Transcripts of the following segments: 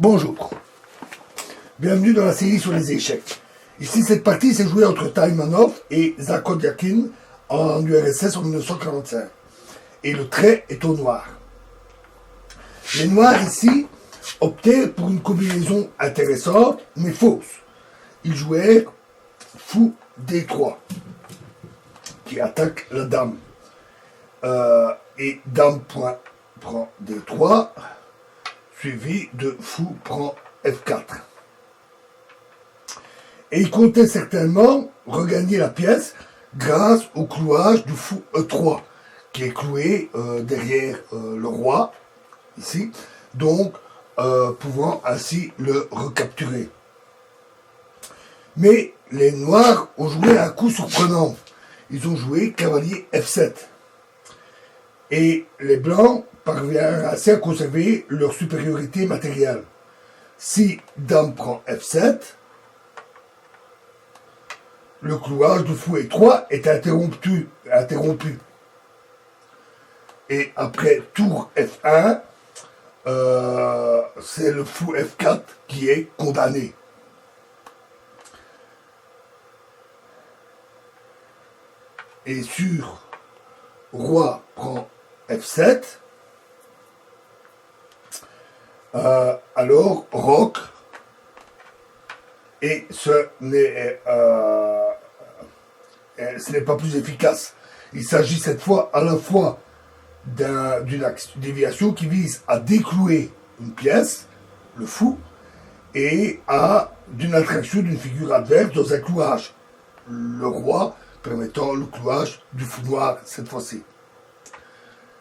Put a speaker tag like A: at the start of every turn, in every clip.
A: Bonjour, bienvenue dans la série sur les échecs. Ici, cette partie s'est jouée entre Taimanov et Zakodiakin en URSS en 1945. Et le trait est au noir. Les noirs ici optaient pour une combinaison intéressante, mais fausse. Ils jouèrent fou D3, qui attaque la dame. Et dame point prend D3, suivi de fou prend F4. Et il comptait certainement regagner la pièce grâce au clouage du fou E3, qui est cloué derrière le roi, ici, donc pouvant ainsi le recapturer. Mais les noirs ont joué un coup surprenant. Ils ont joué cavalier F7. Et les blancs parviennent ainsi à conserver leur supériorité matérielle. Si dame prend F7, le clouage du fou E3 est interrompu. Et après tour F1, c'est le fou F4 qui est condamné. Et sur roi prend F7, alors roc, et ce n'est pas plus efficace. Il s'agit cette fois à la fois d'une déviation qui vise à déclouer une pièce, le fou, et d'une attraction d'une figure adverse dans un clouage, le roi, permettant le clouage du fou noir cette fois-ci.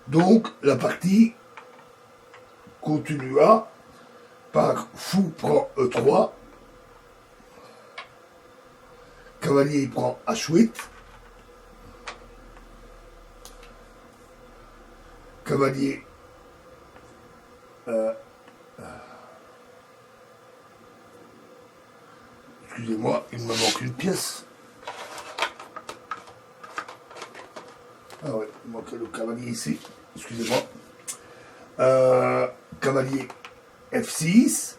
A: Donc la partie continua par fou prend E3, cavalier prend H8, cavalier excusez-moi, il me manque une pièce. Ah ouais, il manquait le cavalier ici, excusez-moi. Cavalier F6.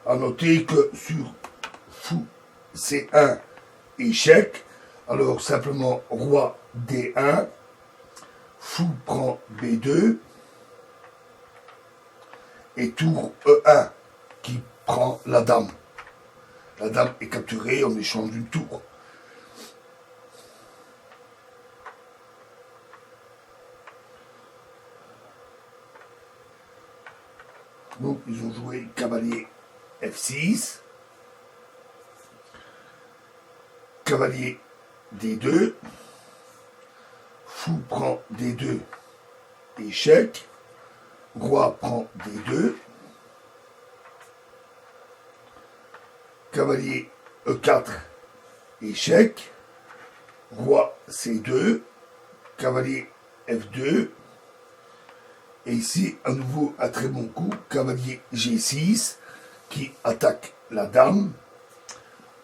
A: À noter que sur fou C1, échec, alors simplement roi D1, fou prend B2, et tour E1 qui prend la dame. La dame est capturée en échange d'une tour. Donc ils ont joué cavalier F6, cavalier D2, fou prend D2, échec, roi prend D2, cavalier E4, échec, roi C2, cavalier F2, et ici, à nouveau, un très bon coup, cavalier G6, qui attaque la dame,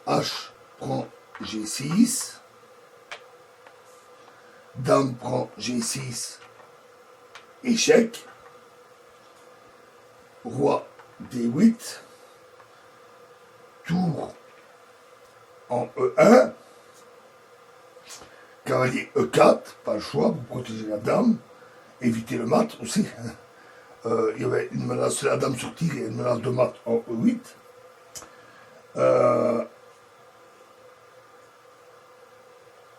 A: H prend G6, dame prend G6, échec, roi D8, tour en E1, cavalier E4, pas le choix pour protéger la dame, éviter le mat aussi. Il y avait une menace de la dame sur tir et une menace de mat en E8.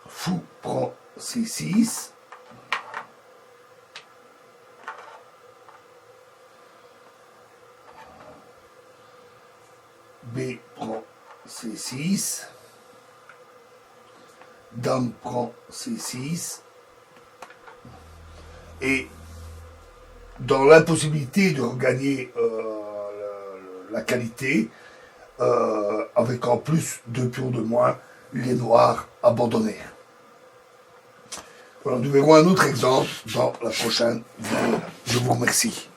A: Fou prend C6. B prend C6. Dame prend C6. Et dans l'impossibilité de regagner la qualité, avec en plus 2 pions de moins, les noirs abandonnèrent. Voilà, nous verrons un autre exemple dans la prochaine vidéo. Je vous remercie.